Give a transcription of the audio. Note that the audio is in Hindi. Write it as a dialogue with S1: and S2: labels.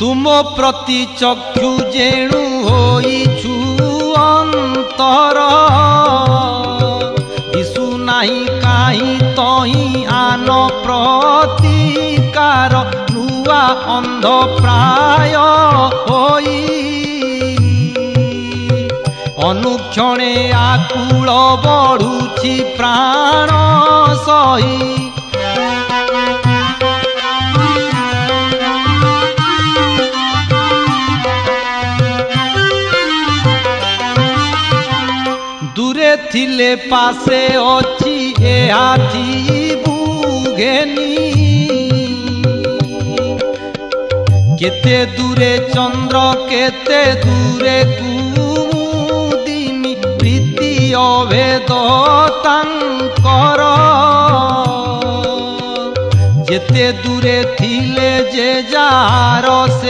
S1: तुम प्रति चक्षु जेणु होइछु अंतर दिशु नाही काहि तही आन प्रतिकार नुआ अंध प्राय होई अनुक्षणे आकुल बढ़ुछि प्राण सही दूरे थिले पासे अछि एहाथी बुघेनी केते दूरे चंद्र केते दूरे कुमुदिनी प्रीति अभेद तांकर जेते दूरे थिले जे जार से